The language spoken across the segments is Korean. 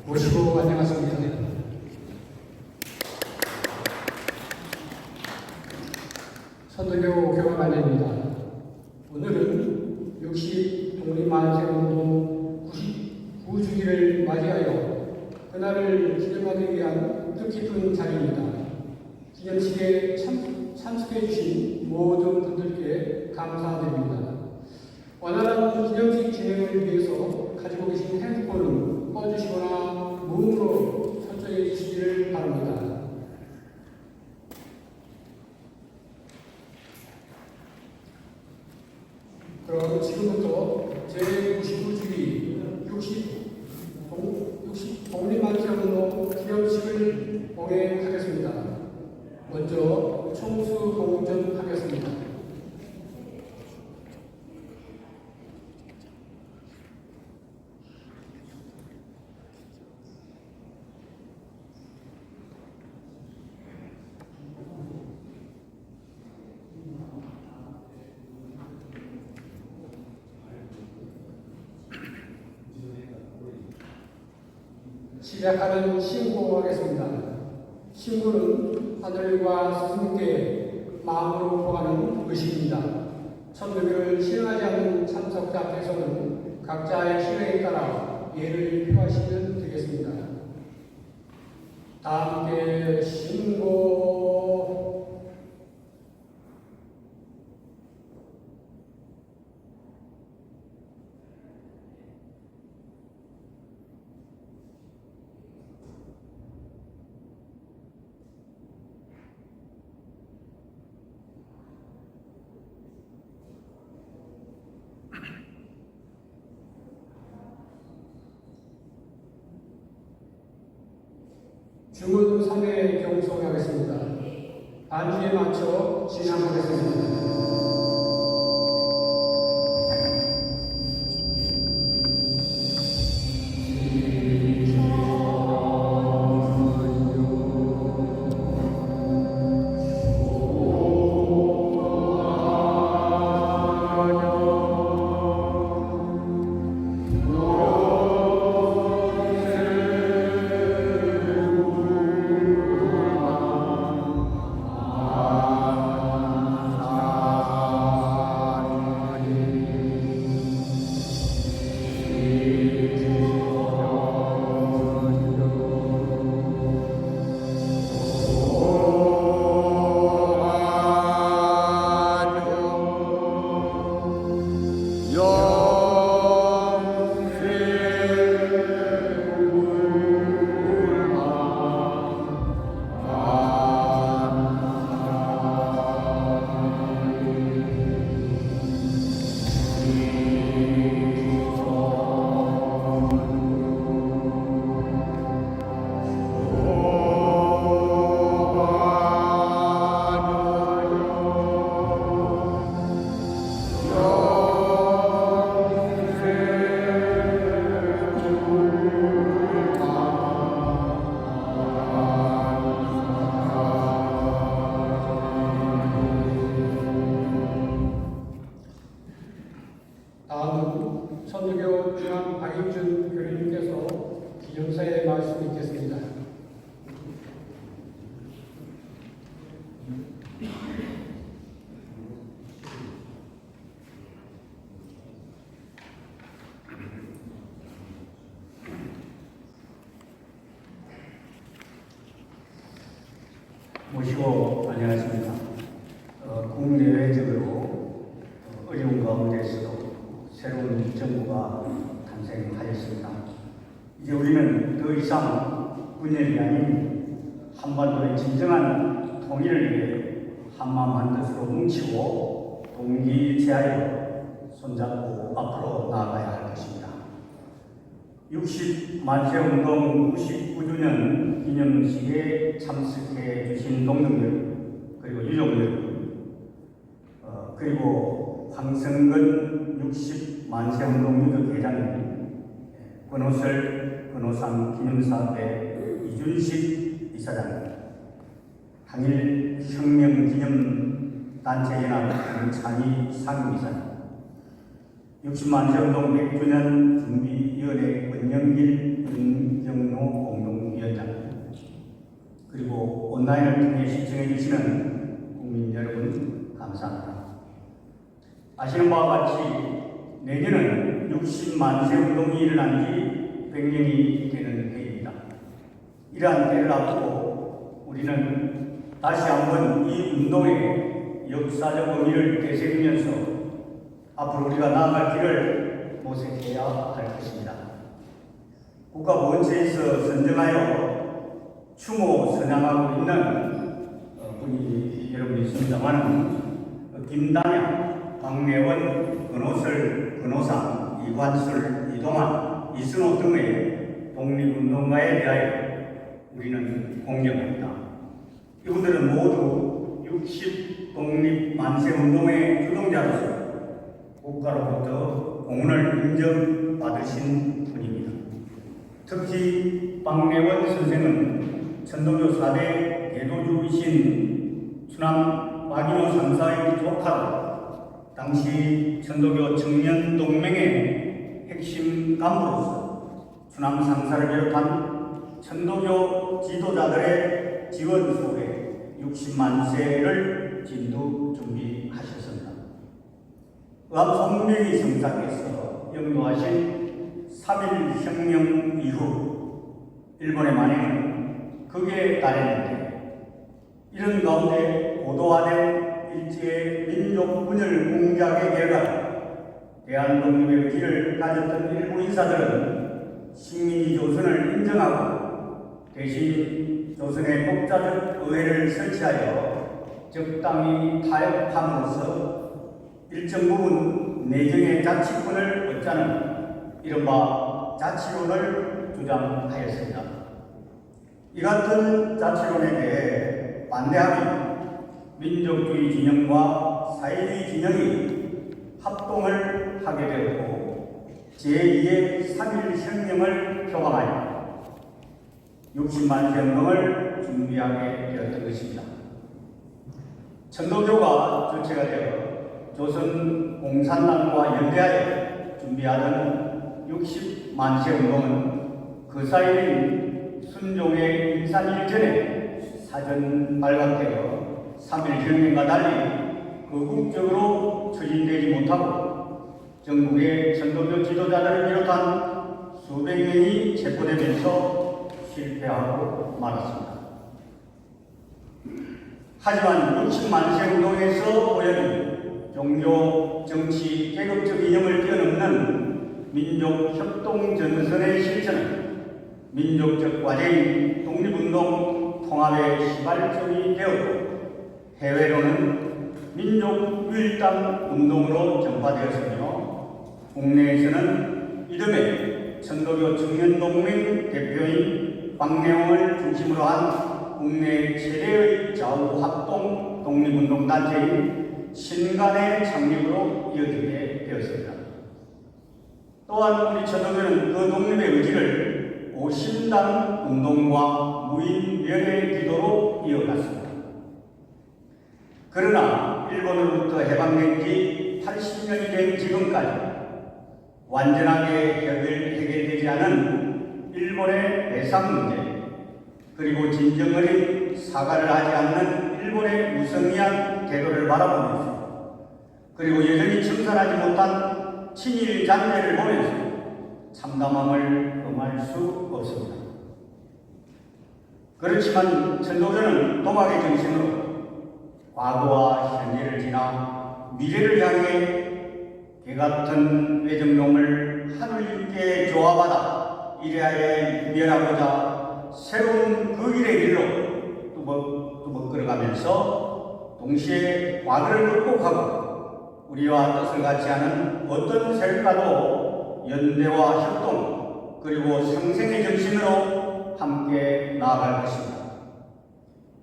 모시고 안녕하십니까. 선도교 교감관례입니다. 오늘은 60 독립만세운동 99주기를 맞이하여 그날을 기념하기 위한 뜻깊은 자리입니다. 기념식에 참석해 주신 모든 분들께 감사드립니다. 원활한 기념식 진행을 위해서 가지고 계신 핸드폰은 꺼주시거나 무음으로 설정해 주시기를 바랍니다. 그럼 지금부터 제99주기 60 독립만세운동 기념식을 봉행하겠습니다. 먼저 총수 공전하겠습니다. 시작하는 신고하겠습니다. 신고는 하늘과 스승께 마음으로 구하는 의식입니다. 선도교를 실행하지 않는 참석자께서는 각자의 신뢰에 따라 예를 표하시면 되겠습니다. 다 함께 신고. 주문 3회 경송하겠습니다. 반주에 맞춰 진행하겠습니다. 다음은 선도교 중앙 박익준 교리님께서 기념사에 말씀 있겠습니다. 모시고 안녕하십니까. 국내외적으로 어려운 가운데서도 새로운 정부가 탄생하였습니다. 이제 우리는 더 이상 분열이 아닌 한반도의 진정한 통일을 위해 한마음 한뜻으로 뭉치고 동기제하여 손잡고 앞으로 나아가야 할 것입니다. 60 만세운동 99주년 기념식에 참석해 주신 동료들 그리고 유족 여러분 그리고 황성근 60 만세운동 유족 회장님, 권오설 권오상 기념사업회 이준식 이사장님, 항일 혁명기념단체연합 김찬희 상임이사님, 60만세운동 100주년 준비위원회 권영길, 윤경 김영로 공동위원장, 그리고 온라인을 통해 시청해 주시는 국민 여러분 감사합니다. 아시는 바와 같이 내년은 60만 세 운동이 일어난 지 100년이 되는 해입니다. 이러한 때를 앞두고 우리는 다시 한번 이 운동의 역사적 의미를 되새기면서 앞으로 우리가 나아갈 길을 모색해야 할 것입니다. 국가보훈처에서 선정하여 추모 선양하고 있는 분이 여러분이 선정하는 김단양, 박내원, 권오설, 권오상, 이관술, 이동환, 이승호 등의 독립운동가에 대하여 우리는 공경합니다. 이분들은 모두 60 독립만세운동의 주동자로서 국가로부터 공헌을 인정받으신 분입니다. 특히 박내원 선생은 천도교 4대 대도주이신 추남 박인호 상사의 조카로 당시 천도교 청년동맹의 핵심 간부로서 추남 상사를 비롯한 천도교 지도자들의 지원 속에 60만 세를 진두 준비하셨습니다. 송명희 성사께서 영도하신 3.1혁명 이후 일본의 만행은 극에 달했는데, 이런 가운데 고도화된 일제의 민족 분열 공작의 결과 대한독립의 길을 가졌던 일부 인사들은 식민지 조선을 인정하고 대신 조선의 독자적 의회를 설치하여 적당히 타협함으로써 일정 부분 내정의 자치권을 얻자는 이른바 자치론을 주장하였습니다. 이 같은 자치론에 대해 반대하기 민족주의 진영과 사회주의 진영이 합동을 하게 되었고 제2의 3.1혁명을 표방하여 60만 세 운동을 준비하게 되었던 것입니다. 천도교가 주체가 되어 조선 공산당과 연대하여 준비하던 60만 세 운동은 그 사이인 순종의 일산일 전에 사전 발각되어 3.1혁명과 달리 거국적으로 추진되지 못하고 전국의 천도교 지도자들을 비롯한 수백 명이 체포되면서 실패하고 말았습니다. 하지만 60만 세 운동에서 보여준 종교, 정치, 계급적 이념을 뛰어넘는 민족 협동 전선의 실천은 민족적 과제인 독립운동 통합의 시발점이 되었고 해외로는 민족 유일당 운동으로 전파되었으며 국내에서는 이듬해 천도교 청년동맹 대표인 박내원을 중심으로 한 국내 최대의 좌우합동 독립운동단체인 신간의 창립으로 이어지게 되었습니다. 또한 우리 천도교는 그 독립의 의지를 오신당 운동과 무인명예 기도로 이어갔습니다. 그러나 일본으로부터 해방된 지 80년이 된 지금까지 완전하게 해결되지 않은 일본의 배상 문제, 그리고 진정 어린 사과를 하지 않는 일본의 무성의한 태도를 바라보면서, 그리고 여전히 청산하지 못한 친일 잔재를 보면서 참담함을 금할 수 없습니다. 그렇지만 천도교는 동학의 정신으로 과거와 현재를 지나 미래를 향해 개같은 외정놈을 하늘께 조합하다 이래야 멸하고자 새로운 그 길의 길로 뚜벅뚜벅 걸어가면서 동시에 과거를 극복하고 우리와 뜻을 같이 하는 어떤 세력과도 연대와 협동 그리고 상생의 정신으로 함께 나아갈 것입니다.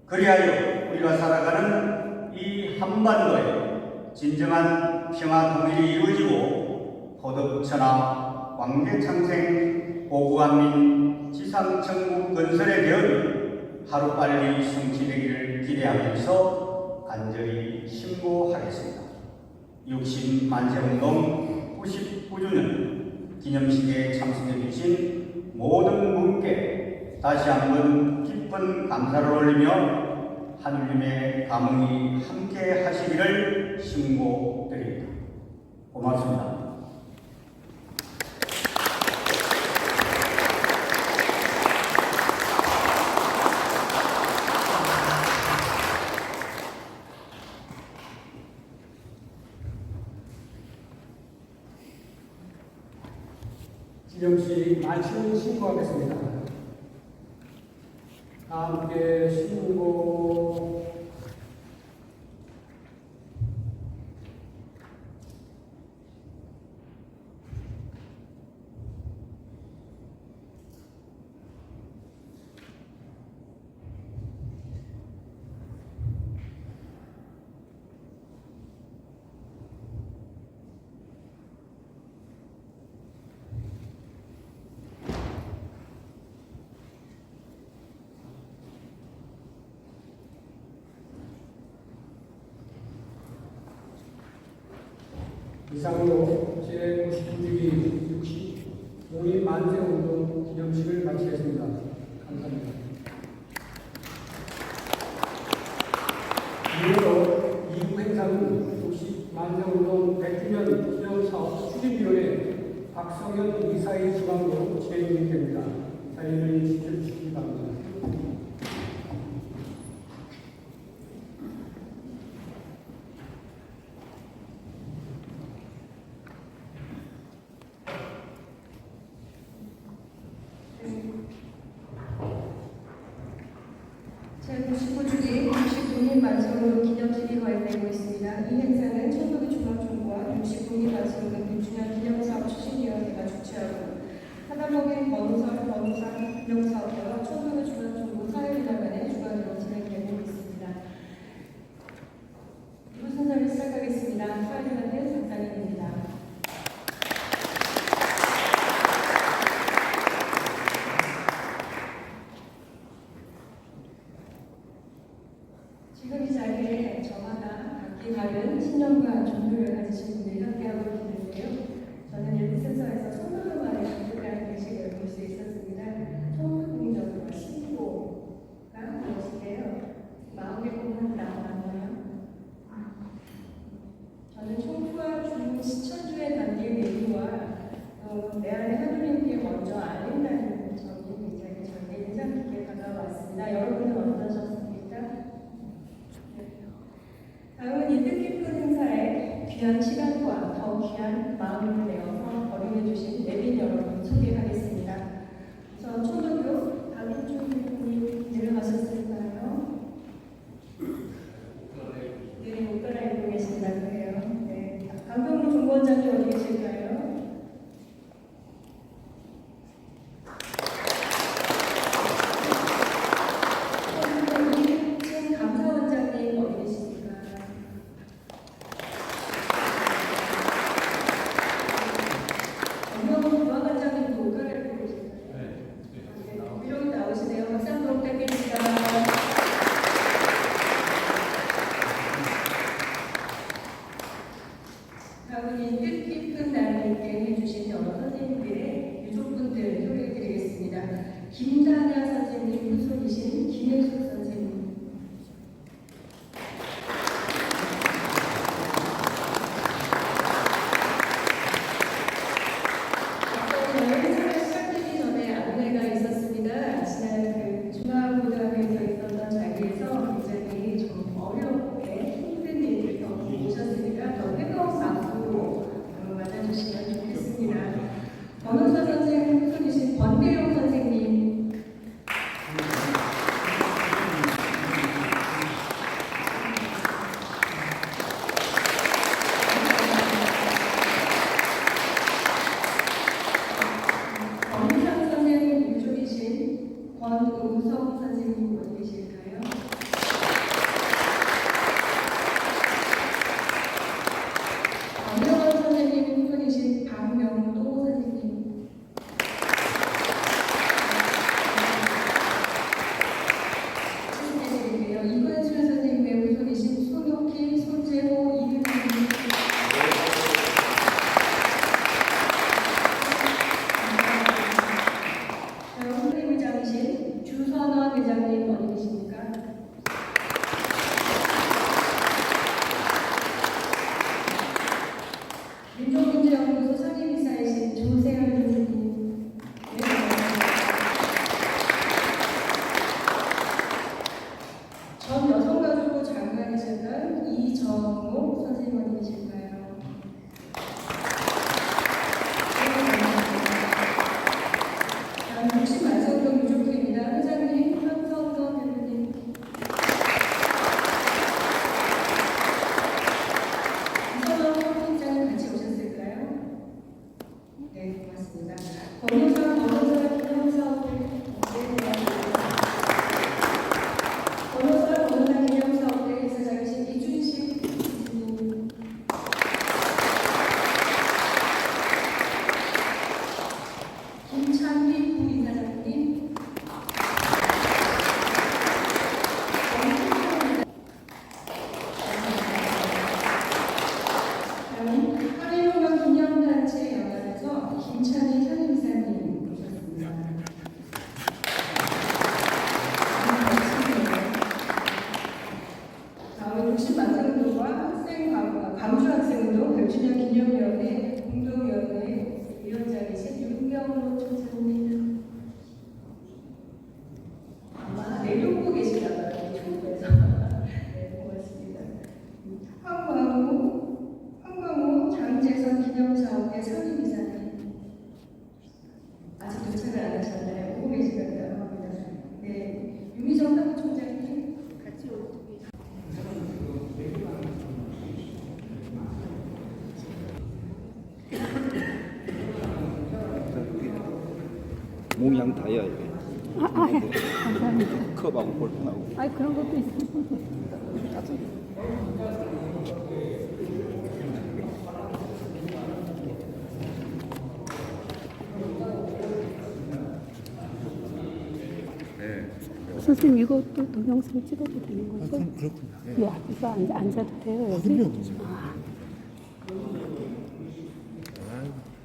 그리하여 우리가 살아가는 이 한반도에 진정한 평화 통일이 이루어지고 고덕천하 광대창생 고구한민 지상천국 건설의 대업이 하루빨리 성취되기를 기대하면서 간절히 신고하겠습니다. 60만세운동 99주년 기념식에 참석해 주신 모든 분께 다시 한번 깊은 감사를 올리며 하느님의 감흥이 함께 하시기를 신고드립니다. 고맙습니다. 진영씨 말씀을 신고하겠습니다. 다 함께 신고. 이상으로 제99주기 65인 만세운동 기념식을 마치겠습니다. 감사합니다. 이어서 2부 행사는 60 만세운동 100주년 기념사업 추진위원회 박성현 이사의 주관으로 진행이 됩니다. 자리를 지켜주시기 바랍니다. 제99주기 60국민 만세운동 기념식이 거행되고 있습니다. 이 행사는 천도교중앙총과 60국민 만세운동 100주년 기념사업 추진위원회가 주최하고 하다목인 번우사 기념사업회와 천도교중앙총부 사회문화관의 주관으로 진행되고 있습니다. 이부 순서를 시작하겠습니다. 사회문화관 박상현입니다. 지금 이 자리에 저마다 각기 다른 신념과 종교를 가지신 분들이 함께하고 계시는데요. 저는 일부 순서에서 청소년만의 종교라는 의식을 볼 수 있었습니다. 청소년적으로 신고가 무엇인데요? 마음의 공헌다 맞나요? 저는 청주와 중국 시천주의 단계의 내용과 내 안에 하느님께 먼저 알린다는 점이 굉장히 저에게 인상 깊게 다가왔습니다. 여러분은 어떠셨습니까? 다음은 이 뜻깊은 행사에 귀한 시간과 더 귀한 마음을 내어서 거론해주신 내빈 여러분 소개하겠습니다. 우선 초등교 박인준 교수님 내려가셨을까요? 네, 옷 갈아입고 계신다고 해요. 네, 강병루 종원장님 어디 계실까요? 감사원장님 어디 계십니까? 정명훈 부하관장님도 옷 갈아입고 계실까요? 네, 위로 나오시네요. 박수 한번 부탁드립니다. 다음은 이 뜻깊은 날을 있게 해주신 여러 선생님들의 유족분들 소개해드리겠습니다. 김다냐 선생님 후손이신 김혜숙 선생님, 행사가 시작되기 전에 안내가 있었습니다. 지난 그 중앙고등학교에서 있었던 자리에서 굉장히 좀 어렵게 힘든 일을 겪으셨으니까 더 뜨거운 박수로 맞아주시면 좋겠습니다. 권은서 선생님 후손이신 권대용 선생님, 권희상 선생님 유족이신 권우성 선생님 어디 계실까요? 권명원 선생님 후손이신 박명도 선생님, 축하드릴게요. 이근순 선생님의 후손이신 손옥희, 손재호, 이은희 이정옥 선생님이실까요? 다음 60 만성동 유족회입니다. 회장님, 현성선 대표님. 이선원 선생님장님 같이 오셨을까요? 네, 고맙습니다. 권호사 기념사업회 권호사 기념사업회 이사장이신 이준식 교수님. 김창희 부이사장님. 다음 하리문화 기념단체 연합에서 김창희 현임사님 모셨습니다. 다음 60 만성동과 광주학생운동 100주년 기념위원회 공동위원회 위원장이신 윤경로 총장님. 아마 내려오고 계시나 봐요. 유튜브에서. 네, 고맙습니다. 황광호 장재선 기념사업회 상임이사님. 아직 도착을 안 하셨나요? 오고 계시다고 합니다. 네, 유미정 사무총장님 같이 오고 계십니다. 몽양 다이아 이게 감사합니다. 컵하고 볼펜하고 아, 그런 것도 있어요. 선생님, 이것도 동영상 찍어도 되는 거죠? 그렇군요. 예, 이거 앉아도 돼요, 여기? 아,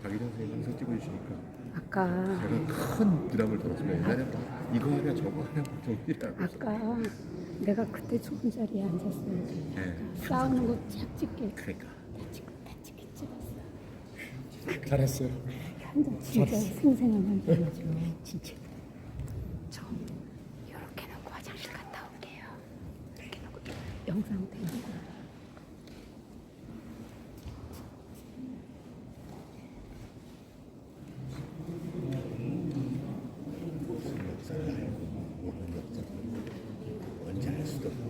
박희정 선생님 항상 찍어주시니까 아까, 제가 큰 부담을 덜었어요. 옛날에 이거 하냐 저거 하냐 정리라고. 아까 내가 그때 좋은 자리에 앉았어요. 네. 싸우는 거 쫙 찍게. 그러니까 다 찍게 찍었어. 잘했어요. 한장 진짜 생생한 한 장이죠. 진짜. 저 이렇게 놓고 화장실 갔다 올게요. 이렇게 놓고 영상 되는 거. 언제 할 수도 없고.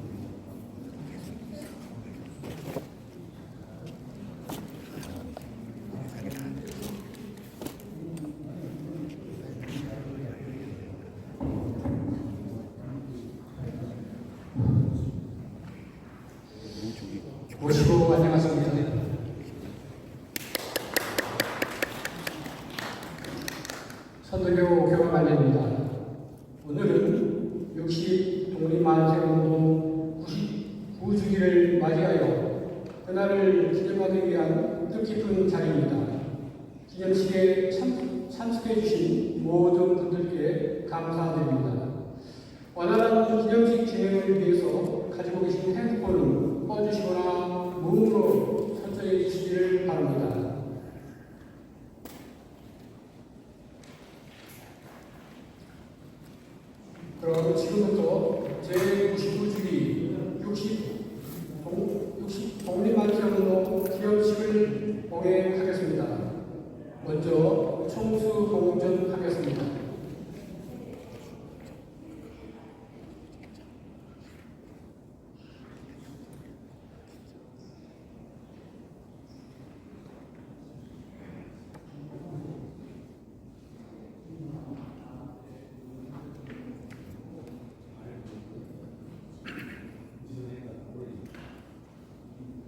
모시고 안녕하십니까. 선도교 교감관장입니다. 오늘은 60 독립만세운동 99주기를 맞이하여 그날을 기념하기 위한 뜻깊은 자리입니다. 기념식에 참석해 주신 모든 분들께 감사드립니다. 원활한 기념식 진행을 위해서 가지고 계신 핸드폰은 꺼주시거나 무음으로 설정해 주시기를 바랍니다. 그럼 지금부터 제99주기 60 독립만세운동 기념식을 봉행하겠습니다. 먼저 총수 공전하겠습니다.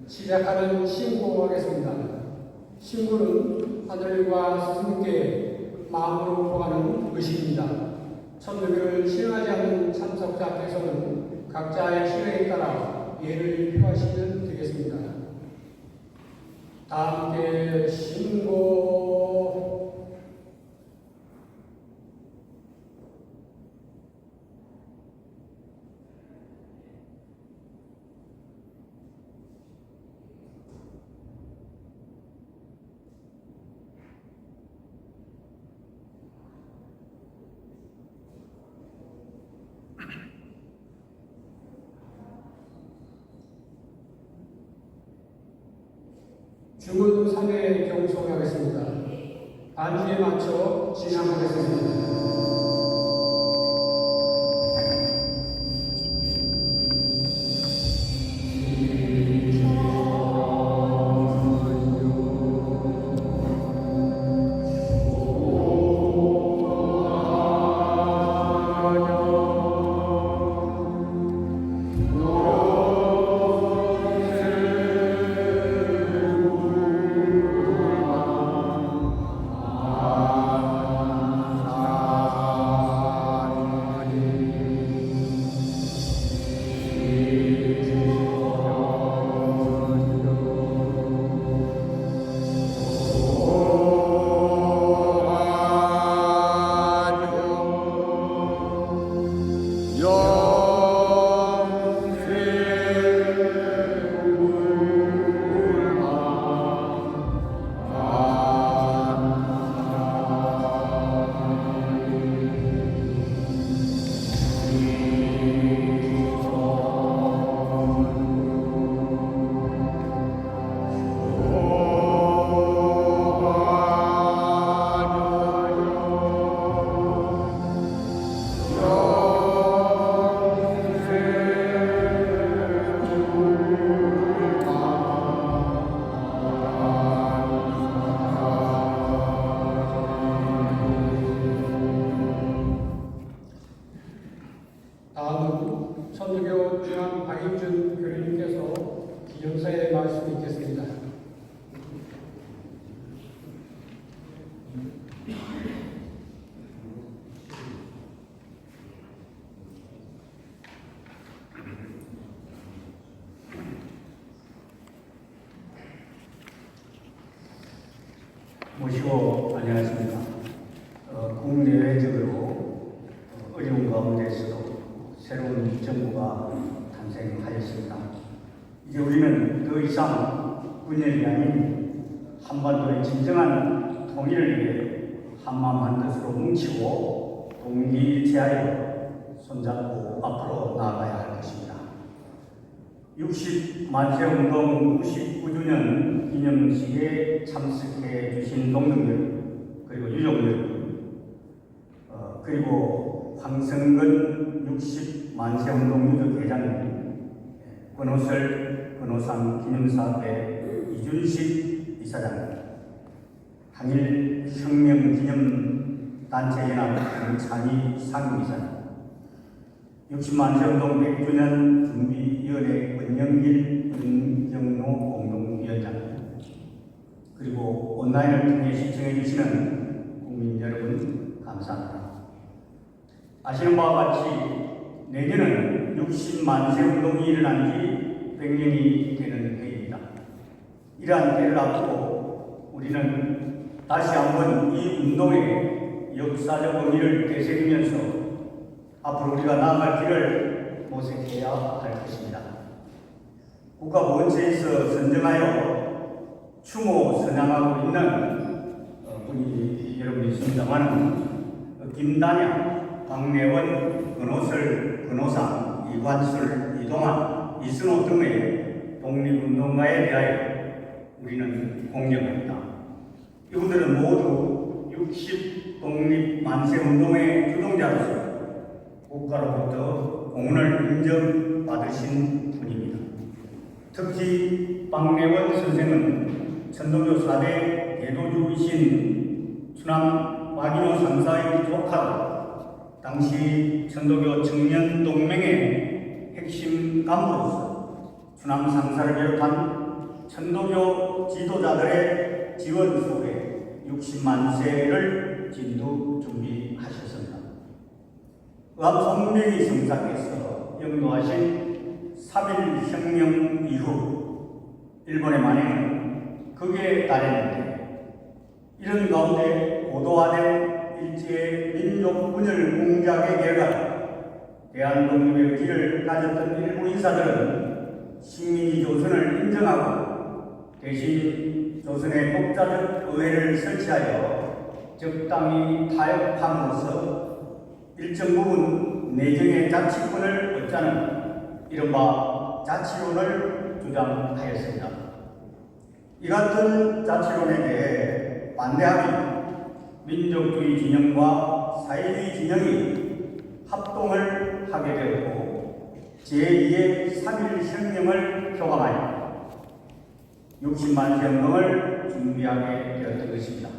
시작하는 신고하겠습니다. 신고는 하늘과 스승께 마음으로 포하는 의식입니다. 천도교를 실행하지 않는 참석자께서는 각자의 신뢰에 따라 예를 표하시면 되겠습니다. 다 함께 신고. 주문 3회 경송하겠습니다. 반주에 맞춰 진행하겠습니다. 다음은 천주교 중앙 박익준 교리님께서 기념사의 말씀이 있겠습니다. 모시고 안녕하십니까. 국내외적으로 어려운 가운데서도 새로운 정부가 탄생하였습니다. 이제 우리는 더 이상 분열이 아닌 한반도의 진정한 통일을 위해 한마음 한뜻으로 뭉치고 동기일체하여 손잡고 앞으로 나아가야 할 것입니다. 60만세운동 99주년 기념식에 참석해 주신 동료들 그리고 유족 여러분 그리고 황성근 60만세운동 유족회장님 권오설 권오상 기념사업회 이준식 이사장님 한일혁명기념단체연합 강찬희 상임이사님 60만세운동 100주년 준비위원회 권영길 윤경로 공동위원장 그리고 온라인을 통해 시청해 주시는 국민 여러분 감사합니다. 아시는 바와 같이 내년은 60만세 운동이 일어난 지 100년이 되는 해입니다. 이러한 때를 앞두고 우리는 다시 한번 이 운동의 역사적 의미를 되새기면서 앞으로 우리가 나아갈 길을 모색해야 할 것입니다. 국가 원체에서 선정하여 추모 선양하고 있는 분이 여러분이 있습니다만 김단양, 박내원, 권오설, 권오상, 이관술, 이동환, 이승호 등의 독립운동가에 대하여 우리는 공경합니다. 이분들은 모두 60 독립만세운동의 주동자로서 국가로부터 공헌을 인정받으신 분입니다. 특히 박내원 선생은 천도교 4대 대도주이신 추남 박인호 상사의 조카로 당시 천도교 청년동맹의 핵심 간부로서 추남 상사를 비롯한 천도교 지도자들의 지원 속에 60만세를 진두 준비하셨습니다. 의암송명희 성사께서 영도하신 3.1혁명 이후 일본의 만행은 극에 달했는데 이런 가운데 고도화된 일제의 민족 분열 공작의 결과 대한독립의 길을 가졌던 일부 인사들은 식민지 조선을 인정하고 대신 조선의 독자적 의회를 설치하여 적당히 타협함으로써 일정 부분 내정의 자치권을 얻자는 이른바 자치론을 주장하였습니다. 이 같은 자치론에게 반대하며 민족주의 진영과 사회주의 진영이 합동을 하게 되었고 제2의 3.1혁명을 표방하여 60만 세 운동을 준비하게 되었던 것입니다.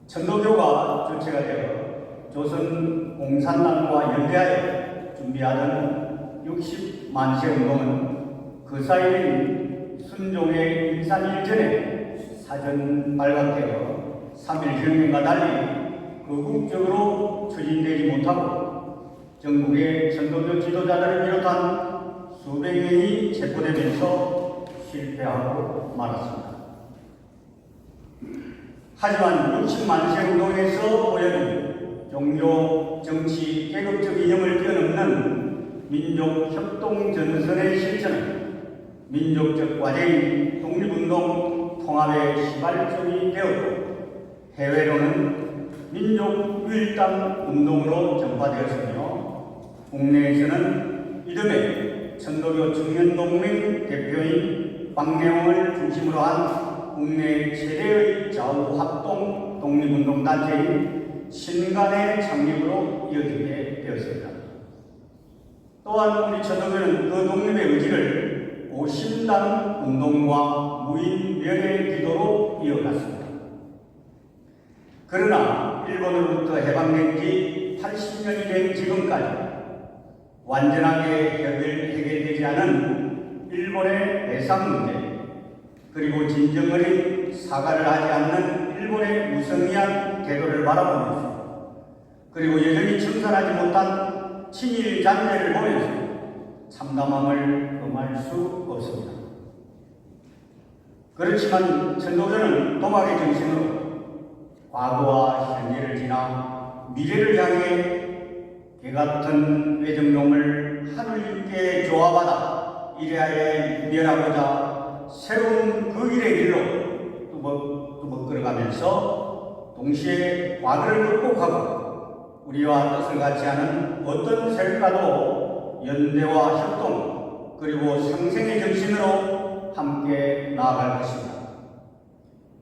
천도교가 주체가 되어 조선 공산당과 연대하여 준비하던 60만 세 운동은 그 사이인 순종의 일산일전에 사전 발각되어 3.1혁명과 달리 극국적으로 추진되지 못하고 전국의 천도교 지도자들을 비롯한 수백 명이 체포되면서 실패하고 말았습니다. 하지만 60만 세 운동에서 보여준 종교, 정치, 계급적 이념을 뛰어넘는 민족 협동 전선의 실천은 민족적 과제인 독립운동 통합의 시발점이 되었고 해외로는 민족 유일당 운동으로 전파되었으며 국내에서는 이듬해 천도교 청년동맹 대표인 박내홍을 중심으로 한 국내 최대의 좌우합동 독립운동 단체인 신간의 창립으로 이어지게 되었습니다. 또한 우리 천도교는 그 독립의 의지를 오신당 운동과 무인면회 기도로 이어갔습니다. 그러나 일본으로부터 해방된 지 80년이 된 지금까지 완전하게 해결되지 않은 일본의 배상 문제, 그리고 진정어린 사과를 하지 않는 일본의 무성의한 태도를 바라보면서, 그리고 여전히 청산하지 못한 친일 잔재를 보면서 참담함을 금할 수 없습니다. 그렇지만 천도교는 도박의 정신으로 과거와 현재를 지나 미래를 향해 개같은 외정놈을 하늘님께 조화받아 이래야 멸하고자 새로운 그 길의 길로 뚜벅뚜벅 걸어가면서 동시에 과거를 극복하고 우리와 뜻을 같이 하는 어떤 세력과도 연대와 협동 그리고 상생의 정신으로 함께 나아갈 것입니다.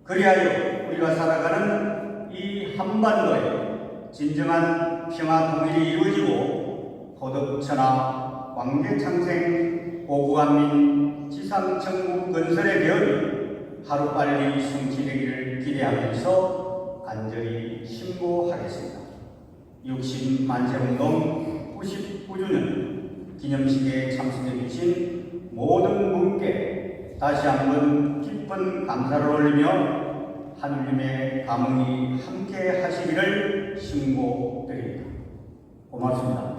그리하여 우리가 살아가는 이 한반도에 진정한 평화 통일이 이루어지고 고덕천하 광대창생 고구한민 지상천국 건설의 계획이 하루빨리 성취되기를 기대하면서 간절히 신고하겠습니다. 60만 세 운동 99주년 기념식에 참석해 주신 모든 분께 다시 한번 깊은 감사를 올리며 하느님의 감흥이 함께 하시기를 신고드립니다. 고맙습니다.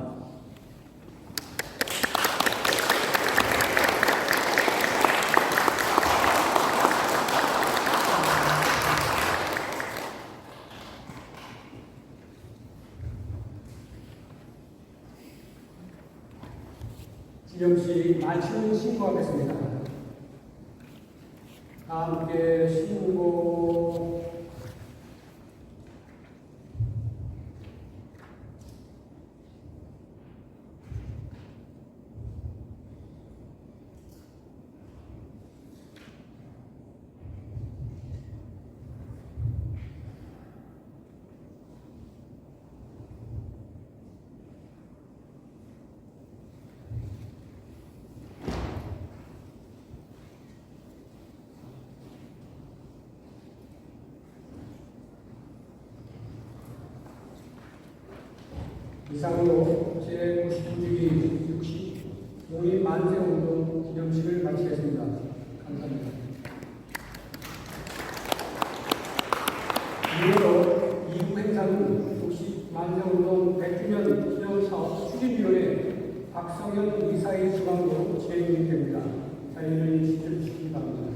기념식 마치는 신고하겠습니다. 다 함께 신고. 이상으로 제99주기 60 농인 만세운동 기념식을 마치겠습니다. 감사합니다. 이어서 2부 행사는 60 만세운동 100주년 기념사업 추진위원회 박성현 이사의 주관으로 진행이 됩니다. 자리를 지켜주시기 바랍니다.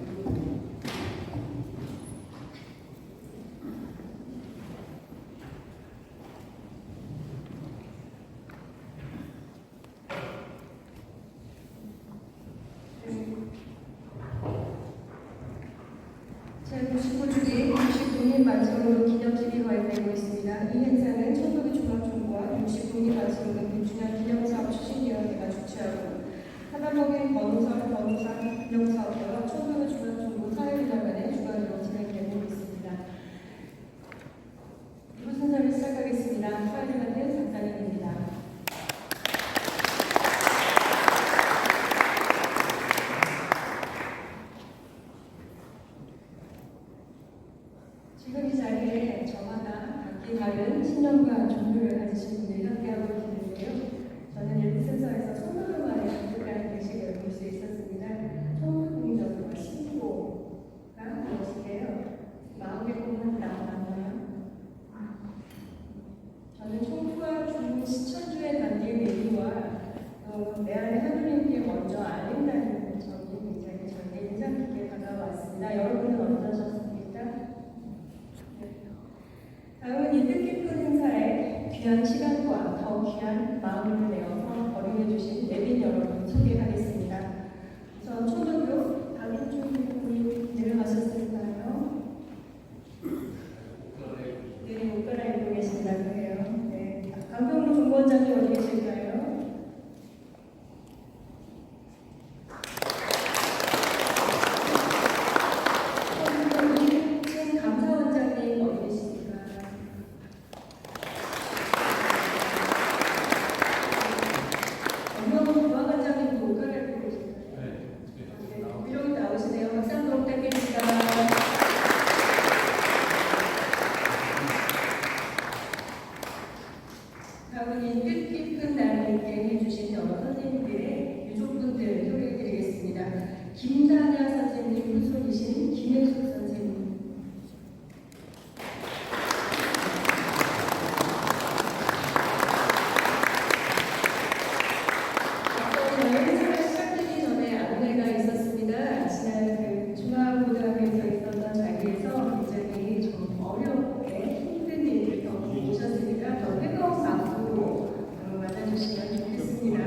제99주기 60국민 만세운동 기념식이 거행되고 있습니다. 이 행사는 천도교 중앙총과 60국민 만세운동 100주년 기념사업 추진위원회가 주최하고 하단목인 번호사 기념사업회와 천도교 중앙총국 사회문화관의 주관으로 진행되고 있습니다. 2부 순서를 시작하겠습니다. 사회문화관 박사님입니다. 지금 이 자리에 저마다 각기 다른 신념과 종교를 가지신 분들이 함께하고 있는데요. 저는 일부 순서에서 천도교만의 독특한 의식을 볼 수 있었습니다. 천도공정과 신고가 무엇인데요? 마음의 공은 나왔나요? 저는 총부와 중 시천주의 담긴 의미와 내 안에 하느님께 먼저 알린다는 점이 굉장히 저에게 인상 깊게 다가왔습니다. 여러분은 어떠셨습니까? 다음은 이 뜻깊은 행사에 귀한 시간과 더 귀한 마음을 내어서 거론해주신 내빈 여러분 소개하겠습니다. 우선 초등교 박인준 교수님 내려가셨을까요? 네, 옷 갈아입고 계신다고 해요. 네, 강병루 종무원장님 어디 계실까요? 이진 감사원장님 어디 계십니까? 정명훈 부하관장님도 옷 갈아입고 계실까요? 네, 위로 나오시네요. 박수 한번 부탁드립니다. 다음은 이 뜻깊은 날을 있게 해주신 여러 선생님들의 유족분들 소개해드리겠습니다. 김다냐 선생님 후손이신 김혜숙 선생님, 행사가 시작되기 전에 안내가 있었습니다. 지난 중앙고등학교에서 있었던 자리에서 굉장히 좀 어렵게 힘든 일을 겪으셨으니까 더 뜨거운 박수로 맞아주시면 좋겠습니다.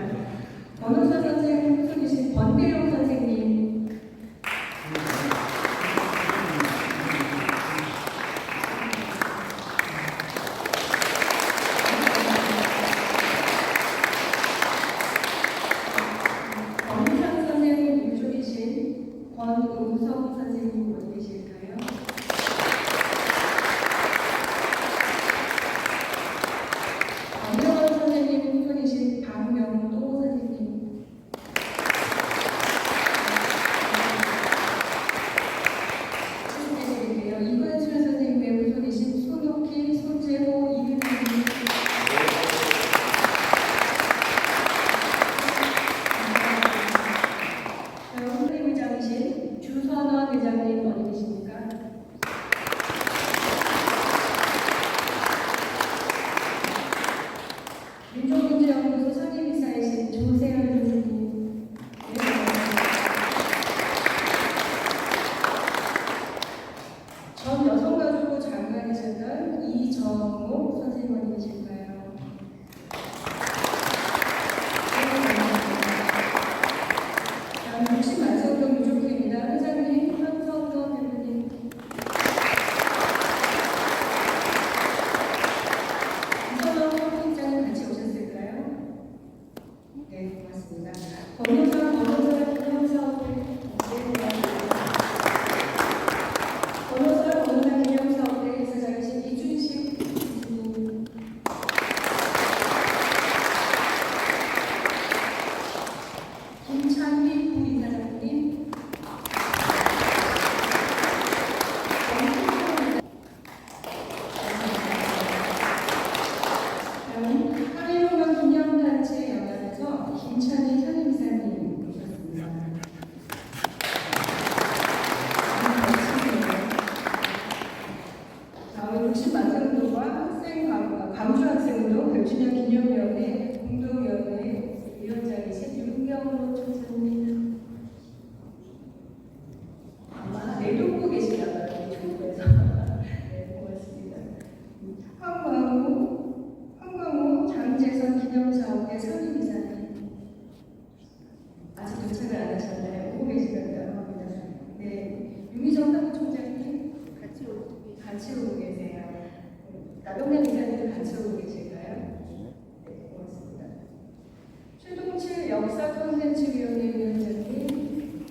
변호사 선생님 후손이신 권대용 선생님, 권상 선생님 유족이신 권우성 선생님 어디 계실까요? 박명원 선생님 후손이신 박명도 선생님, 계시는데요. 이관순 선생님의 후손이신 손옥희, 손재호, 이은희 선생님, 회장이신 주선원 회장님 어디 계십니까? 민족문제연구소 상임이사이신 조세현 선생님, 네, 전 여성가족부 장관이셨던 이정옥 선생님이실까요? 다음 60 만성동 유족회입니다. 회장님 현성돈 대표님, 이선원 선생님장님 같이 오셨을까요? 네, 고맙습니다. 변호사 기념사업회, 변호사 기념사업회 이사장이신 이준식 교수님, 김창희 부이사장님, 한일공간 기념단체 연합에서 김찬희 상임이사님 오셨습니다. 다음은 60만성도와 학생 광주학생운동 100주년 기념위원회 공동위원회 위원장이신 윤경로 총장님, 아마 내려오고 계시나 봐요. 유튜브에서. 네, 고맙습니다. 황광호 장재선 기념사업회 상임이사님, 아직 도착을 안 하셨나요? 오고 계시다고 합니다. 네, 유미정 사무총장님 같이 오고 계세요. 나동남 이사님도 같이 오고 계실까요? 네, 고맙습니다. 최동칠 역사 콘텐츠위원회 위원장님,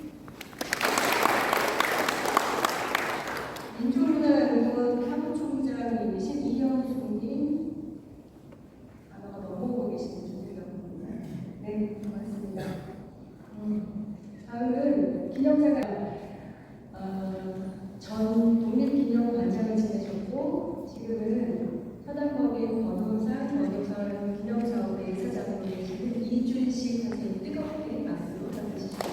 기념사가 전 독립기념관장을 지내셨고 지금은 사단법인 권호사 권익선 기념사업회 이사장으로 계시는 이준식 선생님 뜨겁게 박수로 부탁드립니다.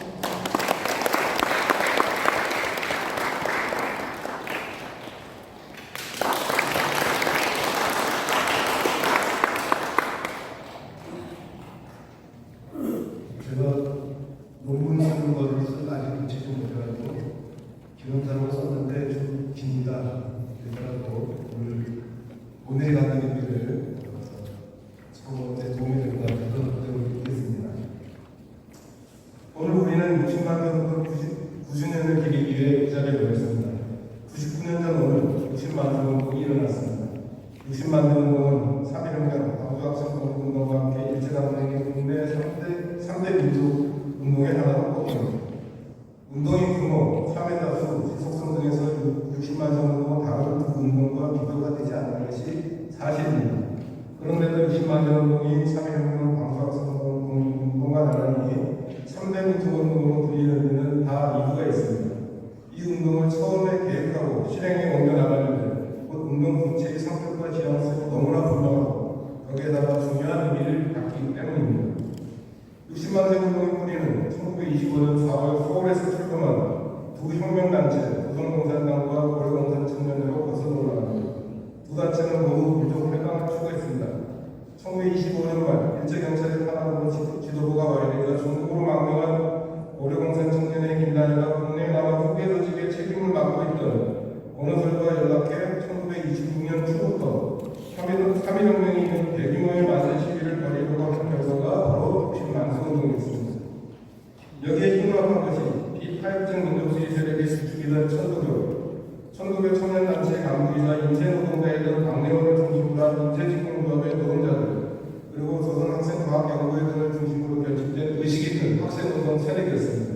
제가 논문 쓰는 거를 아직 붙이지 못해가지고 기념사로 썼는데 좀 깁니다. 그래서 오늘 갖는 의미를 서로에 도움이 될 것 같아서 드리겠습니다. 오늘 우리는 60만 정도 90년을 기리기 위해 이 자리에 모였습니다. 99년 전 오늘 60만 정도이 일어났습니다. 60만 정도는 3.1년 광주학생운동과 함께 일제강점기 국내 3대 민족 운동의 하나로 꼽힙니다. 운동의 규모, 참여 다수, 지속성 등에서 60만 정도는 다른 두 운동과 비교가 되지 않는 것이 사실입니다. 그런데도 60만 운동이 3.1년 광주학생운동과 나란히 3대 민족 운동으로 불리는 데는 다 이유가 있습니다. 이 운동을 처음에 계획하고 실행에 옮겨나가는데 곧 운동 전체의 성격과 지향성이 너무나 분명하고 거기에다가 중요한 의미를 갖기 때문입니다. 60만 세 운동의 뿌리는 1925년 4월 서울에서 출범한 두 혁명단체 조선공산당과 고려공산청년회로 거슬러 올라갑니다. 두 단체는 모두 민족 해방을 추구했습니다. 1925년 말 일제경찰의 탄압으로 지도부가 와해되자 중국으로 망명한 고려공산청년회 김단일과 국내에 남아 후계 조직의 책임을 맡고 있던 권오설과 연락해 1926년 초부터 3.1혁명이 이룬 대규모의 만세 시위를 벌이려고 한 결과가 바로 60만 운동이었습니다. 여기에 힘을 것이 비파격적 민족주의 세력의 수축이던 천도교 청년단체 강부이자 인쇄노동자이던 박래원을 중심으로 한 인쇄직공조합의 노동자들 그리고 조선학생과학연구회 등을 중심으로 결집된 의식 있는 학생운동 세력이었습니다.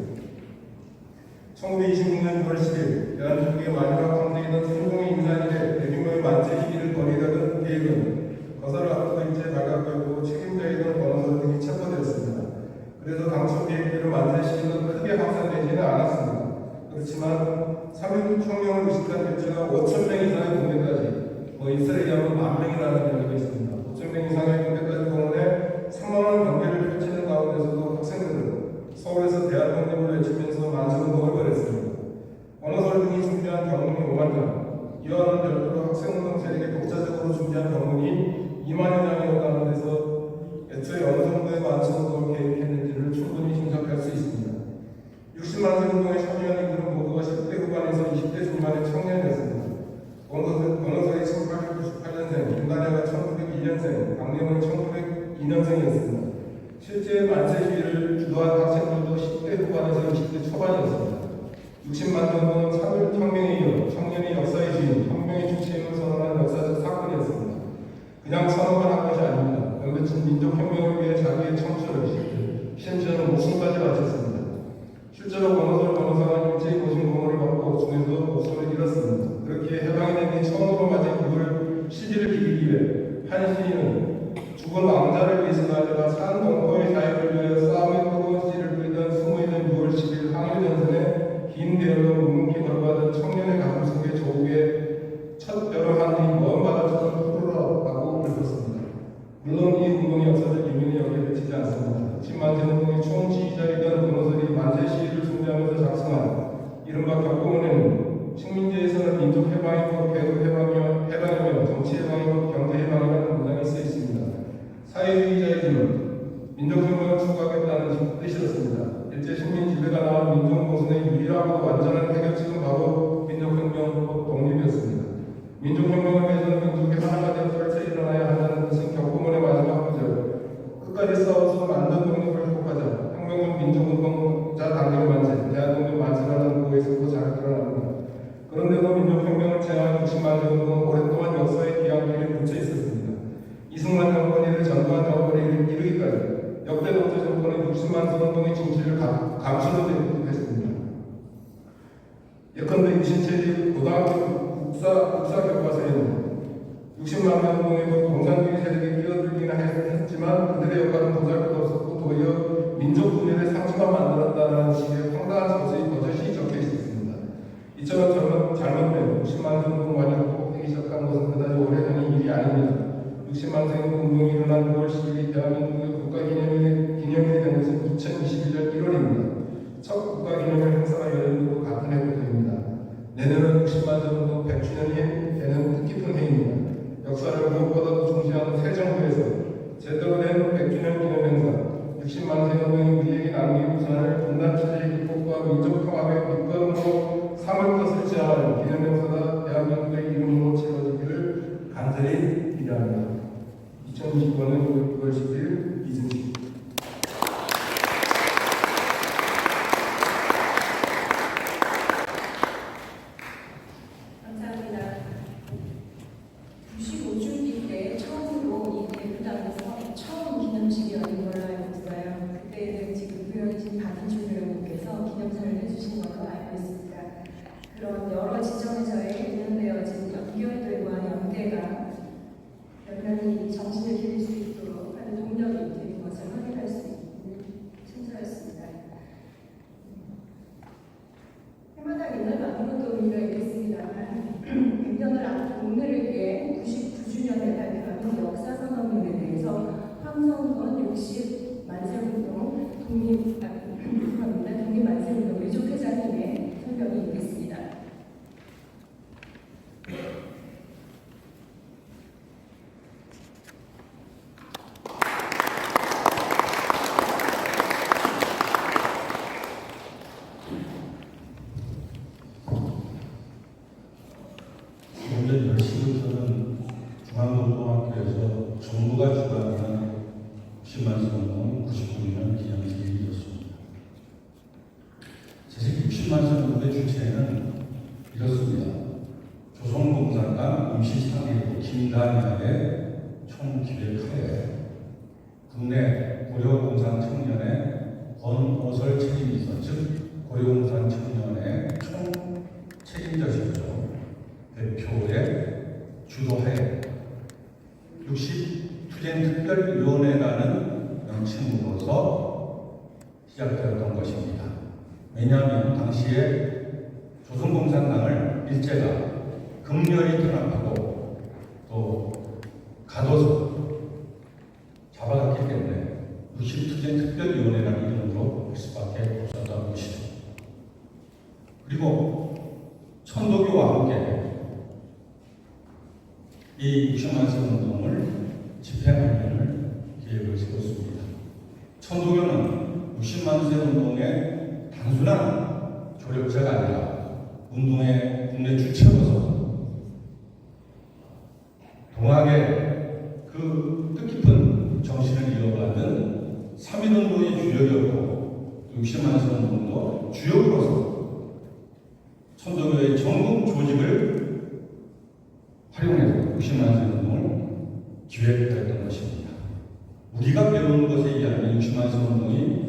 1926년 6월 10일 대한민국의 마지막 황제이던 세종의 인사일에 대규모의 만세 시위를 벌이려던 계획은 거사를 앞두고 일제 발각되고 책임자이던 권오설 등이 체포되었습니다. 그래서 당초 계획대로 만세 시위는 크게 확산되지는 않았습니다. 그렇지만 3.1혁명을 의식한 개체가 5,000명 이상의 군대까지 이슬에 의하면 10,000명이라는 이야기가 있습니다. 5,000명 이상의 군대까지 동원해 상황한 경계를 펼치는 가운데서도 학생들은 서울에서 대한 독립을 외치면서 만세운동을 벌였습니다. 권오설 등이 준비한 병문이 5만 장, 이와는 별도로 학생운동 세력이 독자적으로 준비한 병문이 2만여 장이었다는 데서 애초에 어느 정도의 만세운동을 계획했는지를 충분히 짐작할 수 있습니다. 60만 세 운동에 참여한 이들은 모두가 10대 후반에서 20대 중반의 청년이었습니다. 권오설이 1898년생, 김단야가 1901년생, 박래원이 1902년생이었습니다. 실제 만세 시위를 주도한 학생들도 10대 후반에서 20대 초반이었습니다. 60만 운동은 3.1혁명에 이어 청년의 역사의 주인, 혁명의 주체임을 선언한 역사적 사건이었습니다. 그냥 선언만 한 것이 아닙니다. 연거친 민족혁명을 위해 자기의 청춘을 심지어는 목숨까지 바쳤습니다. 실제로 권오설은 일제히 고심 고문을 받고 중에도 목숨을 잃었습니다. 그렇게 해방이 된 뒤 처음으로 맞은 그를 시비를 기리기 위해 한 시인은 죽은 왕자를 위해서가 아니라 산 동포의 자유를 위하여 싸움의 뜨거운 씨를 뿌리던 20년 6월 10일 항일전선에 긴 대열로 묵묵히 걸어가던 청년의 가슴 속에 조국의 첫 벼를 한 뒤 먼 바다처럼 푸르러라고 불렀습니다. 물론 이 운동의 역사적 의미는 여기에 그치지 않습니다. 10만 세 운동의 총지휘자이던 권오설이 만세 시위를 준비하면서 작성한 이른바 격공원에는 식민지에서는 민족 해방이고 개국 해방이며 정치 해방이고 경제 해방이라는 문장이 쓰여 있습니다. 사회주의자이지만 민족혁명을 추구하겠다는 뜻이었습니다. 일제 식민 지배가 나온 민족노선의 유일하고 완전한 해결책은 바로 민족혁명 독립이었습니다. 민족혁명을 위해서는 민족이 하나가 되어 펼쳐 일어나야 한다는 것은 격공원의 마지막 구절. 끝까지 싸워서 만든 독립을 회복하자. 혁명은 민족운동자 단결 만세, 대한독립 만세라는 구호에서도 잘 드러납니다. 그런데도 민족혁명을 제안한 60만 세 운동은 오랫동안 역사의 기항길에 묻혀 있었습니다. 이승만 정권이 이를 전두환 정권이 이르기까지 역대 독재 정권은 60만 세 운동의 진실을 감추려 했습니다. 예컨대 유신체리 고등학교 국사 교과서에는 60만 세 운동에도 공산주의 세력이 끼어들기는 했지만 그들의 역할은 보잘것없었고 도리어 민족 분열의 상처만 만들었다는 식의 황당한 소설이 거저 이처럼 잘못된 60만 세 운동만이 극복되기 시작한 것은 그다지 오래전의 일이 아닙니다. 60만 세 운동이 일어난 9월 10일이 대한민국의 국가기념일이 된 것은 2021년 1월입니다. 첫 국가기념일 행사가 열린 것도 같은 해부터입니다. 내년은 60만 세 운동 100주년이 되는 뜻깊은 해입니다. 역사를 무엇보다도 중시하는 새 정부에서 제대로 된 100주년 기념 행사 60만 세 운동이 우리에게 남긴 우산을 분단 체제의 극복과 민족 통합의 밑거름으로 삼을 것을 제안하는 기념 행사가 대한민국의 이름으로 치러지기를 간절히 기대합니다. 2029년 9월 10일 이승식. 감사합니다. 95주기 때 처음으로 이 대구당에서 처음 기념식이 열린 걸로 알고 있어요. 그때는 지금 부여해진 박인준 의원님께서 기념사를 해주신 걸로 알고 있습니다. 그런 여러 지점에서의 운영되어진 연결들과 연계가 연면이 정신을 기릴 수 있도록 하는 동력이 되는 것을 확인할 수 있는 행사였습니다. 해마다 이날 아무것도 의미가 있겠습니다만 100년을 앞둔 오늘을 위해 99주년에 발표하는 역사선언문에 대해서 황성건 60만세운동 독립만세운동 의족회장님의 설명이 있겠습니다. 오늘 10시부터는 중앙고등학교에서 정부가 주관하는 60만 세 운동 99주년 기념식이 이뤘습니다. 사실 60만 세 운동의 주체는 이렇습니다. 조선공산당 임시상의부 김단야의 총기획하에 국내 고려공산 청년의 권오설 책임이서 즉 고려공산 청년의 총 책임자시죠. 대표의 주도하에 60투쟁특별위원회라는 명칭으로서 시작되었던 것입니다. 왜냐하면 당시에 조선공산당을 일제가 극렬히 탄압하고 또 가둬서 잡아갔기 때문에 60투쟁특별위원회라는 이름으로 할 수밖에 없었던 것이죠. 그리고 천도교와 함께 이 60만 세 운동을 집행하려는 계획을 세웠습니다. 천도교는 60만 세 운동의 단순한 조력자가 아니라 운동의 국내 주체로서 동학의 그 뜻깊은 정신을 이어받은 3.1운동의 주역이었고 60만 세 운동도 주역으로서 천도교의 전국 조직을 활용해서 60만 세 운동을 기획했던 것입니다. 우리가 배우는 것에 의하면 60만 세 운동이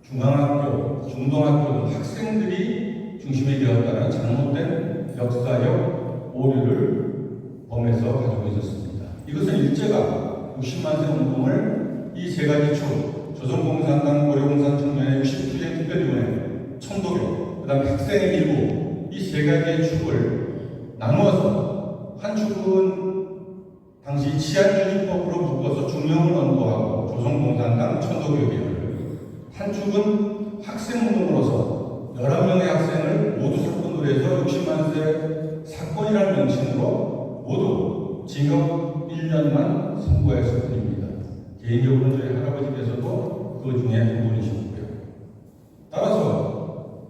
중앙학교, 중동학교 학생들이 중심이 되었다는 잘못된 역사적 오류를 범해서 가지고 있었습니다. 이것은 일제가 60만 세 운동을 이 세 가지 축, 조선공산당, 고려공산 청년의 60투쟁 특별위원회, 천도교, 그 다음에 학생의 일부, 이 세 가지의 축을 나누어서 한 축은 당시 치안유지법으로 묶어서 중령을 언도하고 조선공산당 천도교 계열을, 한 축은 학생운동으로서 11명의 학생을 모두 사건으로 해서 60만 세 사건이라는 명칭으로 모두 징역 1년만 선고했을 뿐입니다. 개인적으로 저희 할아버지께서도 그 중에 한 분이셨고요. 따라서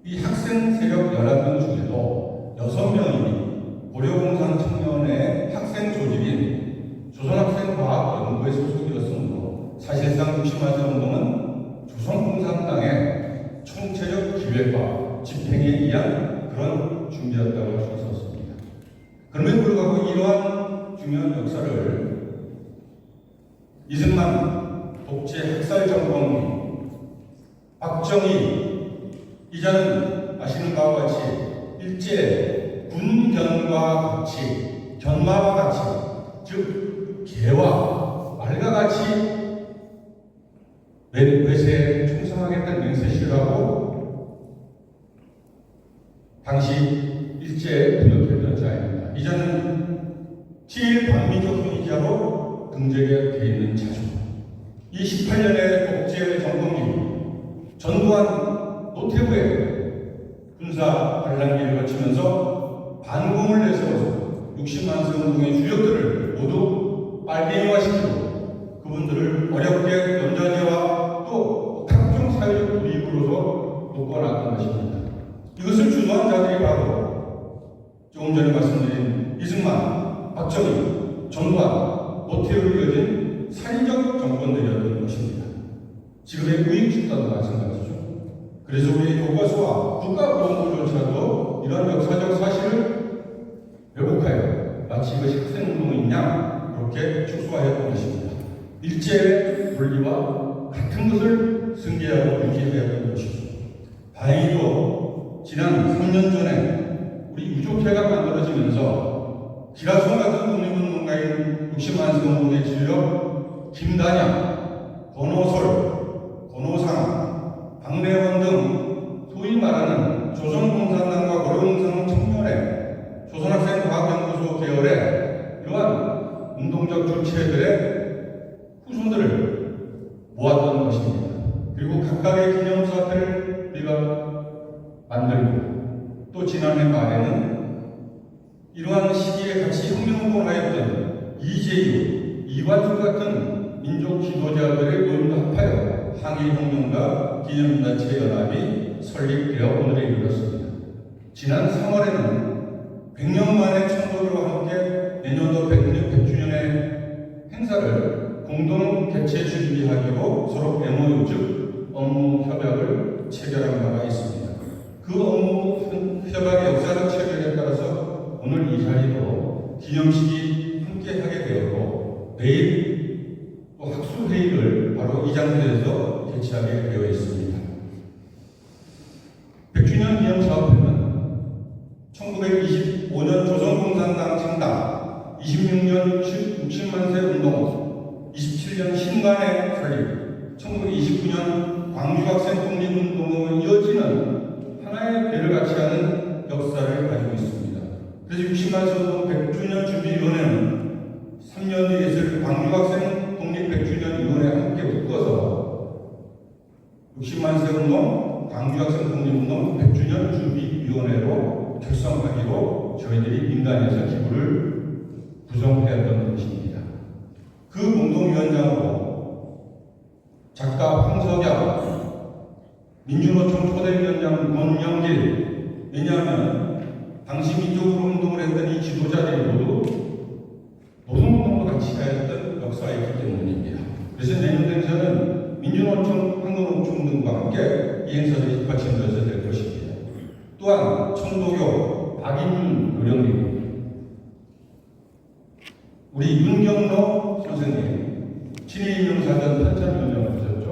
이 학생 세력 11명 중에도 6명이 고려공산 청년의 학생 조직인 조선학생과학연구회 소속이었으므로 사실상 60만 세 운동은 조선공산당의 총체적 기획과 집행에 의한 그런 준비였다고 할 수 있었습니다. 그럼에도 불구하고 이러한 중요한 역사를 이승만 독재 학살 정권 박정희 이자는 아시는 바와 같이 일제 군견과 같이 견마와 같이 즉 개와 말과 같이 외세에 충성하겠다는 맹세시를 하고 당시 일제에 부역했던 자입니다. 이제는 친일 반민족 형의자로 등재되어 있는 자죠. 이 18년의 독재 정권기 전두환 노태우의 군사 반란기를 거치면서 반공을 내세워서 60만 세 운동의 주역들을 모두 빨갱이화시키고 그분들을 어렵게 연좌제와 또 각종 사회적 불이익으로서 묶어놨던 것입니다. 이것을 주도한 자들이 바로 조금 전에 말씀드린 이승만, 박정희, 전두환, 노태우로 이어진 살인적 정권들이었던 것입니다. 지금의 우익 집단도 마찬가지죠. 그래서 우리 교과서와 국가보안부조차도 이런 역사적 사실을 왜곡하여 마치 이것이 학생운동이냐 그렇게 축소하였던 것입니다. 일제의 논리와 같은 것을 승계하고 유지하였던 것이죠. 다행히도 지난 3년 전에 우리 유족회가 만들어지면서 기라성 같은 독립운동가인 60만 세 운동의 진력 김단양, 권오솔, 권오상, 박래원 등 소위 말하는 조선공산당과 고려공산 청년회, 조선학생과학연구소 계열의 이러한 운동적 주체들의 후손들을 모았던 것입니다. 그리고 각각의 기념사태를 우리가 만들고 또 지난해 말에는 이러한 시기에 같이 혁명운동을 하였던 이재유, 이관수 같은 민족 지도자들의 모임도 합하여 항일혁명가 기념단체 연합이 설립되어 오늘에 이르렀습니다. 지난 3월에는 100년 만에 청도교와 함께 내년도 100주년의 행사를 공동 개최 준비하기로 서로 MOU 즉 업무 협약을 체결한 바가 있습니다. 그 업무 협약의 역사적 체결에 따라서 오늘 이 자리도 기념식이 함께 하게 되었고 내일 또 학술회의를 바로 이 장소에서 개최하게 되어 있습니다. 100주년 기념사업회는 1925년 조선공산당 창당, 26년 60만 세 운동, 27년 신관의 설립, 1929년 광주학생 독립운동으로 이어지는 하나의 배를 같이 하는 역사를 가지고 있습니다. 그래서 60만 세 운동 100주년 준비위원회는 3년 뒤에 있을 광주학생 독립 100주년 위원회와 함께 묶어서 60만 세 운동, 광주학생 독립운동 100주년 준비위원회로 결성하기로 저희들이 민간에서 기구를 구성하였던 것입니다. 그 공동위원장으로 작가 황석영, 민주노총 초대위원장 권영길, 왜냐하면 당시 민족으로 운동을 했던 이 지도자들이 모두 노동운동과 같이 하였던 역사가 있기 때문입니다. 그래서 내년 행사는 민주노총, 한국노총 등과 함께 이 행사들이 받침되어서 될 것입니다. 또한 청도교 박인윤 의령님, 우리 윤경로 선생님, 친일인용사전 탄천위원장을 하셨죠.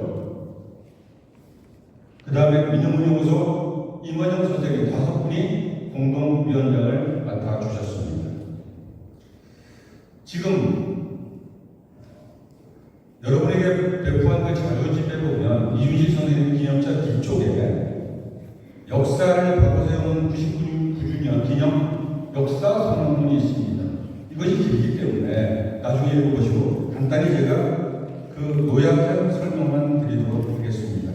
그 다음에 민영운용소 임원영 선생님 5분이 공동위원장을 맡아주셨습니다. 지금 여러분에게 배포한 그 자료집에 보면 이준식 선생님 기념차 뒤쪽에 역사를 바로 세우는 99주년 기념 역사 선언문이 있습니다. 이것이 길기 때문에 나중에 읽어보시고 간단히 제가 그 요약한 설명만 드리도록 하겠습니다.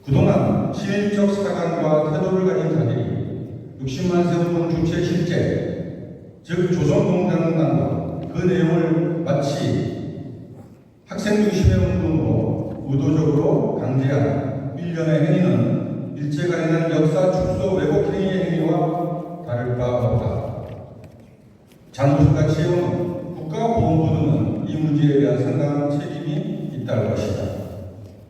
그동안 친일적 사관과 태도를 가진 자들이 60만 세 운동 주체 실제, 즉 조선공산당과 그 내용을 마치 학생 중심의 운동으로 의도적으로 강제한 일련의 행위는 일제가 행한 역사 축소 왜곡 행위의 행위와 다를 바 없다. 장부수같이 해온 국가보훈부 등은 이 문제에 대한 상당한 책임이 있다는 것이다.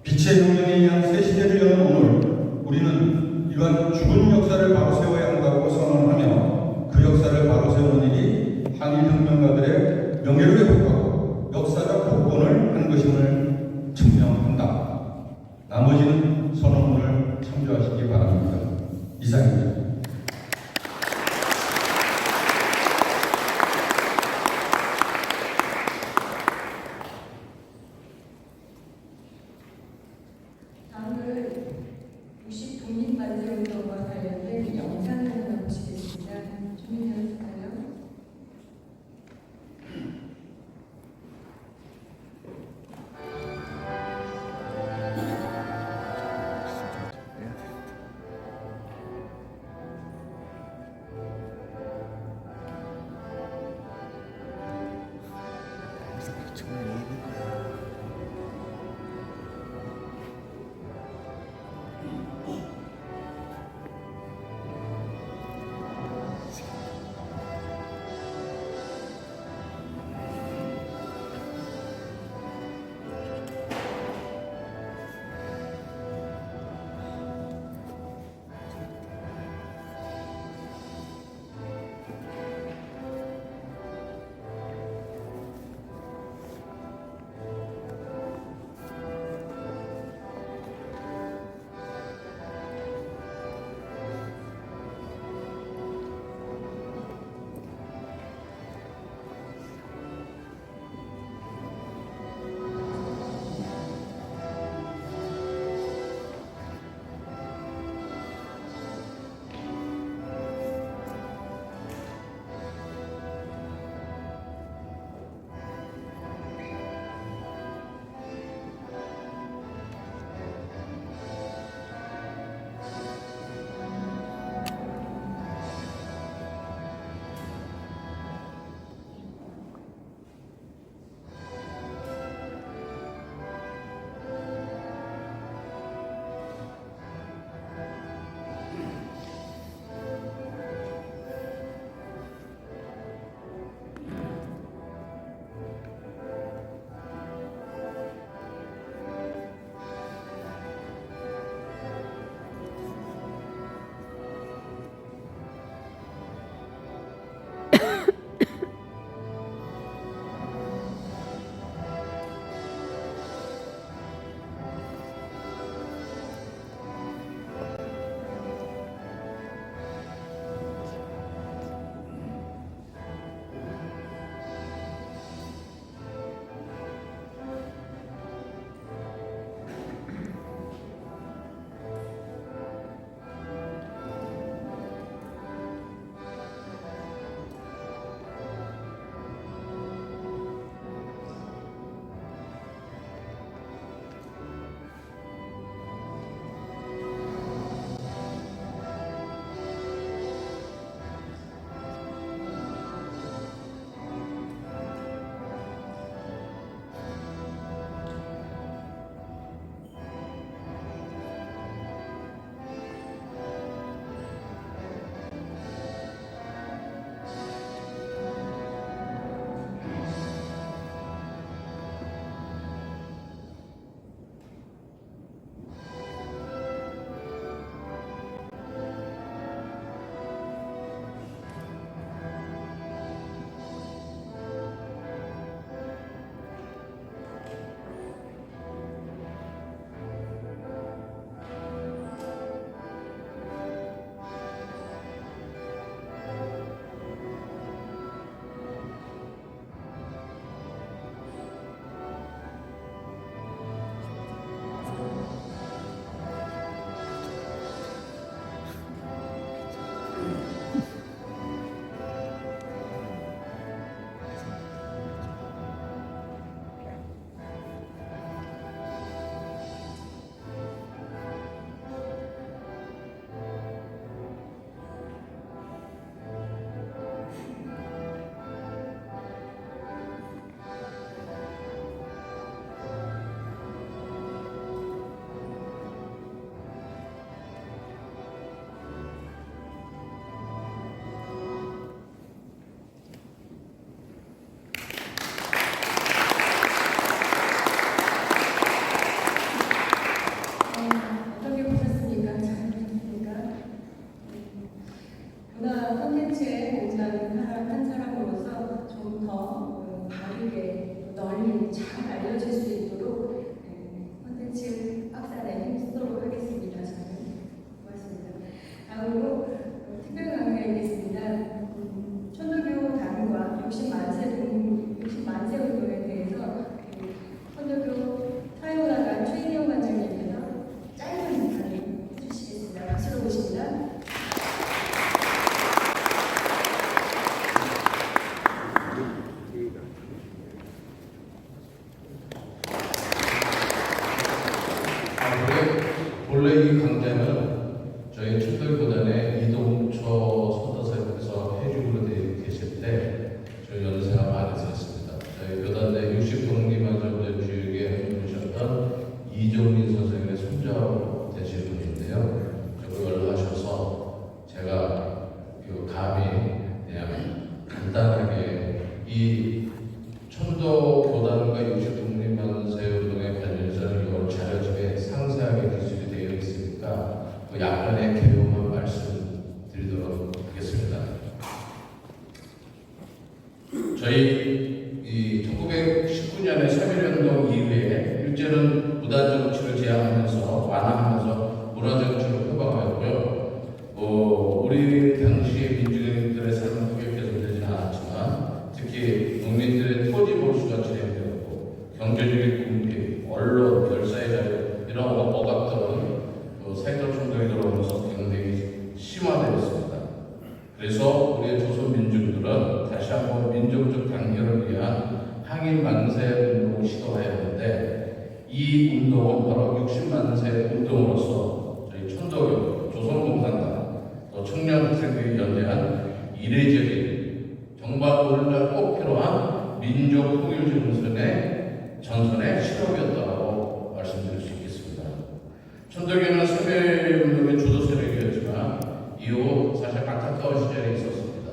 빛의 혁명에 의한 새 시대를 여는 오늘 우리는 이러한 죽은 역사를 바로 세워야 한다고 선언하며 그 역사를 바로 세우는 일이 항일혁명가들의 명예를 회복하고 역사적 복권을 한 것임을 증명한다. 나머지는 선언문을 참조하시기 바랍니다. 이상입니다. 다음은 60 독립만세 운동과 관련된 본래 이 강좌는 저희 춘돌교단의 이동초 선도사님께서 해주로 되어 계실 때 저희 연세가 많이 있었습니다. 저희 교단 내 60독립만성대 주역에 오셨던 이종민 선생님의 손자로 되실 분인데요. 저를 연락하셔서 제가 감히 그냥 간단하게 이 천도 교단과 60독립만세 운동에 관련해서 이걸 자료집에 상세하게 기술이 되어 있으니까 약간의 개요만 말씀드리도록 하겠습니다. 저희 이 1919년의 3.1운동 이후에 일제는 무단 정치를 제한하면서 완화하면서 문화 정치를 표방하였고요. 우리 당시 민주인들의 삶은 크게 개선되지는 않았지만 특히 농민들의 토지 몰수가 진행되었고 경제적인 궁핍, 언론, 결사의 자유 이런 억압들은 사회적 충돌이 들어오면서 굉장히 심화되었습니다. 그래서 우리의 조선 민중들은 다시 한번 민족적 단결을 위한 항일 만세 운동을 시도하였는데 이 운동은 바로 60만세 운동으로서 저희 천도교, 조선공산당, 또 청년 학생들이 연대한 이례적인 정말 오늘날 꼭 필요한 민족 통일 전선의 실험이었다고 말씀드릴 수 있겠습니다. 천도교는 3.1 운동의 주도 세력이었지만 이후 사실 안타까운 시절이 있었습니다.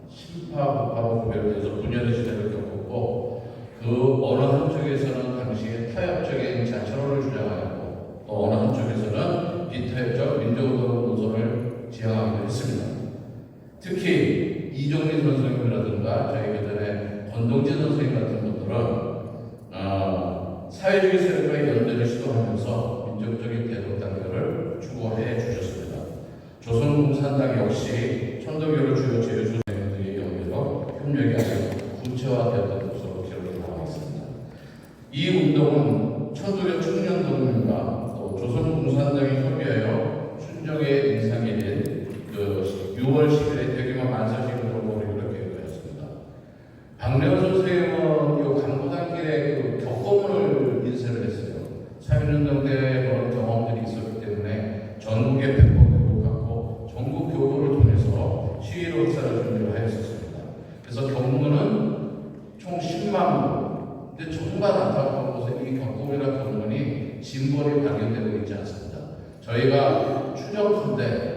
신파부파로 구별돼서 분열의 시대를 겪었고 그 어느 한쪽에서는 당시에 타협적인 자체론을 주장하였고 또 어느 한쪽에서는 비타협적 민족운동 노선을 지향하기도 했습니다. 특히 이종민 선생님이라든가 저희 교단의 권동진 선생님 같은 분들은 사회주의 세력과의 연대를 시도하면서 민족적인 대동 단결을 추구해 주셨습니다. 조선공산당 역시 천도교를 주요 제휴조선들의 연대로 협력이 아주 구체화되었던 것으로 기록이 나와 있습니다. 이 운동은 천도교 청년동맹과 또 조선공산당이 협의하여 춘정의 인상일인 6월 10일에 대규모 만사식을 벌이기로 계획하였습니다. 박래원 선생님은 이 강보단길에 격거문을 인쇄를 했어요. 3.1운동 때 그런 경험들이 있었기 때문에 전국의 백보교를 갖고 전국 교구를 통해서 시위로 역사를 준비를 하였었습니다. 그래서 경문은 총 10만 부. 근데 정말 안타까운 것은 이 격거문이나 경문이 짐벌이 발견되고 있지 않습니다. 저희가 추정컨대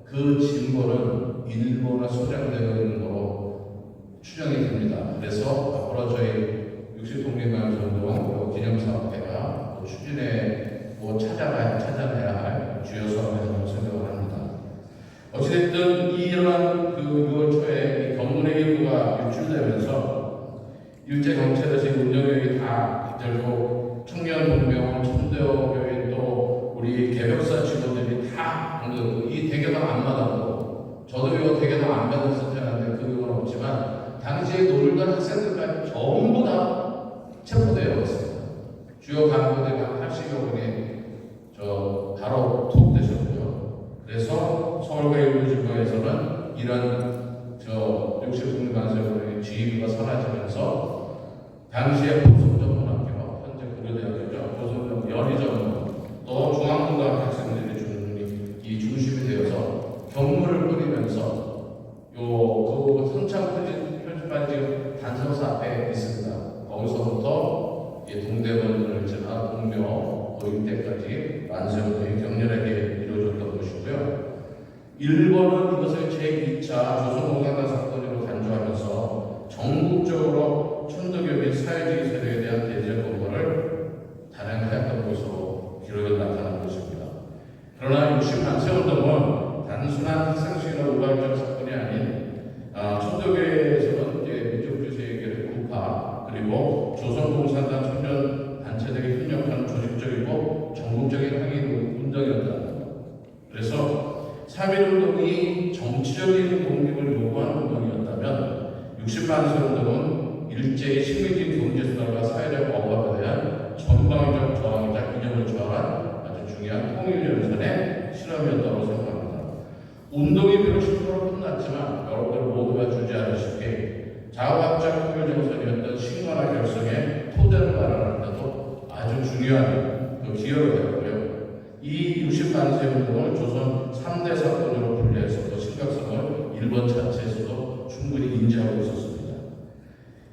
그 짐벌은 일본에 소장되어 있는 것으로 추정이 됩니다. 그래서 앞으로 저희 60독립만세운동 기념사업회가 추진해 찾아내야 할 주요 사업이라고 생각을 합니다. 어찌됐든 이러한 6월 초에 이 경문의 일부가 유출되면서 일제경찰에서 운동력이 다 결국 청년동맹원, 천도교회 또 우리 개벽사 직원들이 다 이 대교당 안마당도 저도 이 대교당 안마당에서 태어났는데 그 이유는 없지만 당시에 놀던 학생들까지 전부 다 체포되어 있습니다. 주요 간부대가 80여 분이 바로 투옥되셨고요. 그래서 서울과 일부 지방에서는 이런 60독립만세운동의 지휘부가 사라지면서 당시에 보성전문학교, 현재 고려대학교죠. 보성전 연희전문 또 중앙고등학교 학생들이 이 중심이 되어서 경무를 뿌리면서 그 선창 표지판 지금 단성사 앞에 있습니다. 거기서부터 동대문을 지나 동묘 고인대까지 만세운동이 격렬하게 이루어졌던 것이고요. 일본은 이것을 제2차 조선공산당 사건으로 간주하면서 전국적으로 천도교 및 사회주의 세력에 대한 대제 공모를 단행하였던 것으로 기록이 나타난 것입니다. 그러나 60만세운동은 단순한 학생시위나 우발적 사건이 아닌 천도교회에서는 민족주의세계의 구파 그리고 조선공산당 청년 단체들이 협력하는 조직적이고 전국적인 항일 운동이었다. 그래서 3.1운동이 정치적인 독립을 요구하는 운동이었다면 60만세운동은 일제의 식민지 경제수단과 사회적 억압에 대한 전방위적 저항이자 이념을 저항한 중요한 통일연선의 실험이었다고 생각합니다. 운동이 비록 10%로 끝났지만 여러분들 모두가 주지 않으시기 자화학적 통일정선이었던 신관화 결성의 토대를 마련하는 데도 아주 중요한 기여를 했고요. 이 60만 60만세 운동을 조선 3대 사건으로 분류해서 그 심각성을 일본 자체에서도 충분히 인지하고 있었습니다.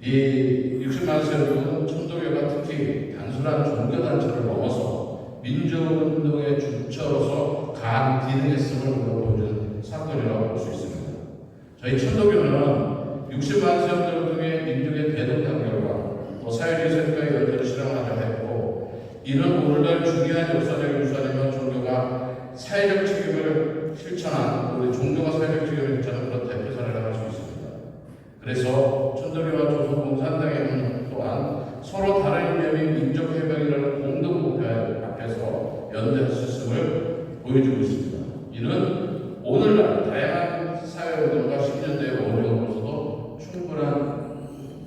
이 60만세 운동은 천도교가 특히 단순한 종교단체를 넘어서 민족운동의 주체로서 강한 기능했음을 보여준 사건이라고 볼 수 있습니다. 저희 천도교는 60만세 운동을 통해 민족의 대동단 결과 또 사회주의 세력과의 연대를 실현하려 했고, 이는 오늘날 중요한 역사적 유산이며 종교가 사회적 책임을 실천한, 우리 종교가 사회적 책임을 실천한 그런 대표 사례라고 할 수 있습니다. 그래서 천도교와 조선공산당의 또한 서로 다른 이념인 민족해방이라는 공동 목표 앞에서 연대할 수 있음을 보여주고 있습니다. 이는 오늘날 다양한 사회운동과 10년대의 어려움으로서도 충분한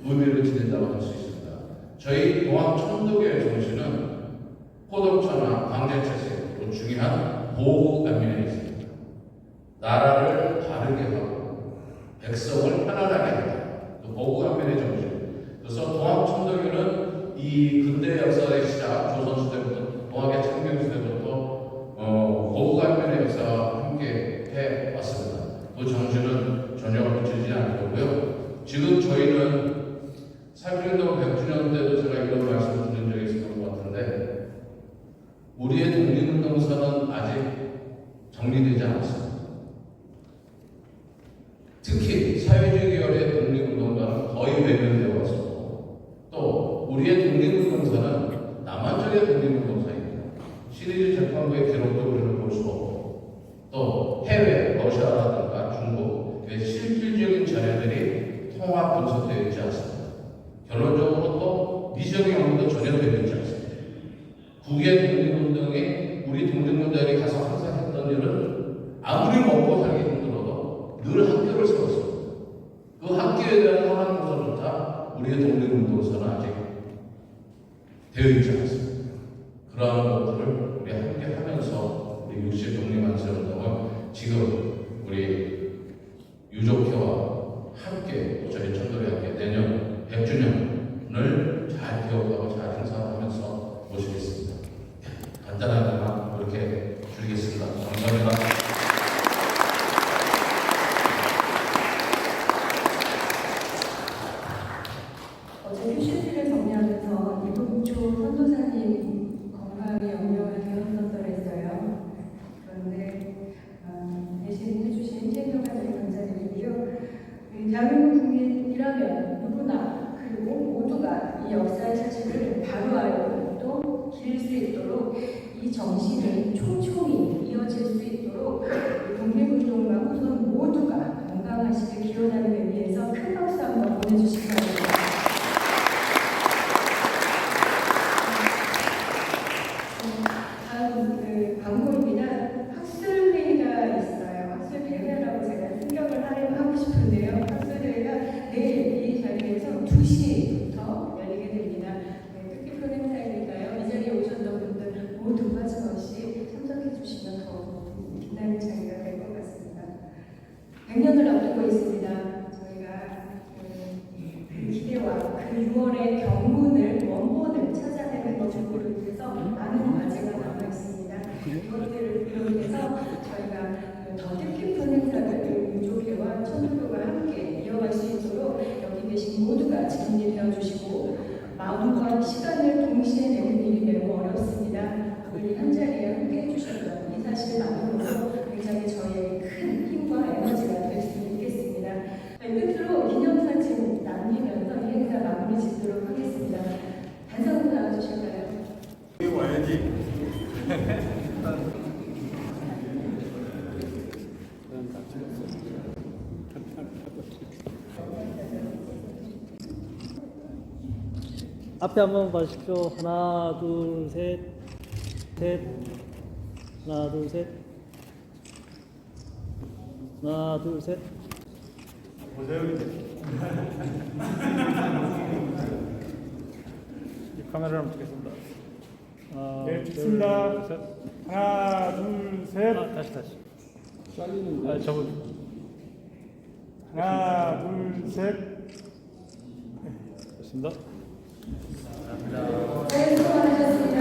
의미를 지닌다고 할 수 있습니다. 저희 동학 천도교의 정신은 포독처나 강제체제, 또 중요한 보호감면에 있습니다. 나라를 바르게 하고 백성을 편안하게 한다. 또 보호감면의 정신. 그래서 동학 천도교는 이 근대 역사의 시작, 조선시대부터 동학의 창경시대부터 보호감면의 역사와 함께 해왔습니다. 그 정신은 전혀 비치지 않고요. 지금 저희는 사회운동 100주년 때도 제가 이런 말씀을 드린 적이 있었던 것 같은데, 우리의 독립운동사는 아직 정리되지 않았습니다. 특히 사회주의 계열의 독립운동가는 거의 외면되어 왔었고, 또 우리의 독립운동사는 남한적의 독립운동사입니다. 시리즈 재판부의 기록도 우리는 볼 수 없고, 또 해외, 러시아라든가 중국의 실질적인 자료들이 통합 분석되어 있지 않습니다. 결론적으로 또 미적 연구도 전혀 되어 있지 않습니다. 국외 독립운동에 우리 독립운동이 가서 항상 했던 일은 아무리 먹고 살기 힘들어도 늘 학교를 세웠습니다. 그 학교에 대한 허락조사조차 우리의 독립운동사는 아직 되어 있지 않습니다. 그러한 것들을 우리 함께 하면서 우리 60 독립만세 운동을 지금 우리 유족회와 함께 또 저희 천도교와 함께 내년 100주년을 잘 기억하고 잘 행사하면서 모시겠습니다. 간단하게만 그렇게 줄이겠습니다. 감사합니다. 어제 휴식실을 정리하면서 이동초 선도사님 건강이 염려가 되었었더랬어요. 그런데 대신해주신 최경환님 감사드리고요. 대한민국 국민이라면 누구나 그리고 모두가 이 역사의 사실을 바로 알고 또 기릴 수 있도록 이 정신이 촘촘히 이어질 수 있도록 독립운동가 후손 모두가 건강하시길 기원하는 의미에서 큰 박수 한번 보내주시기 바랍니다. 다음 광고입니다. 학술회의가 있어요. 학술대회라고 제가 생각을 하고 싶은데요. 학술대회가 내일 이 자리에서 2시부터 열리게 됩니다. 뜻깊은 행사이니까요. 이 자리에 오셨던 분들 모두 빠짐없이 참석해 주시면 더 빛나는 자리가 될 것 같습니다. 100년을 앞두고 있습니다. 저희가 그 기대와 그 6월의 경문을 원본을 찾아내는 것으로 인해서 많은 과제가 남아 있습니다. 이것들을 비롯해서 저희가 더 뜻깊은 행사를 유족회와 천도교가 함께 이어갈 수 있도록 여기 계신 모두가 준비되어 주시고 마음과 시간을 동시에 내는 일이 매우 어렵습니다. 우리 한 자리에 함께 해주셨던 이 사실만으로도 굉장히 저희의 큰 힘과 에너지가 될 수 있겠습니다. 끝으로 기념사진 남기면서 이 행사 마무리 짓도록 하겠습니다. 단상으로 나와주실까요? 여기 와야지. 앞에 한번 봐주십시오. 하나, 둘, 셋, 셋. 하나, 둘, 셋. 하나, 둘, 셋. 보세요. 이 카메라를 한번 찍겠습니다. 네, 찍습니다. 둘, 셋. 하나, 둘, 셋. 다시. 저분. 하나, 둘, 셋. 됐습니다. 네, 수고하셨습니다.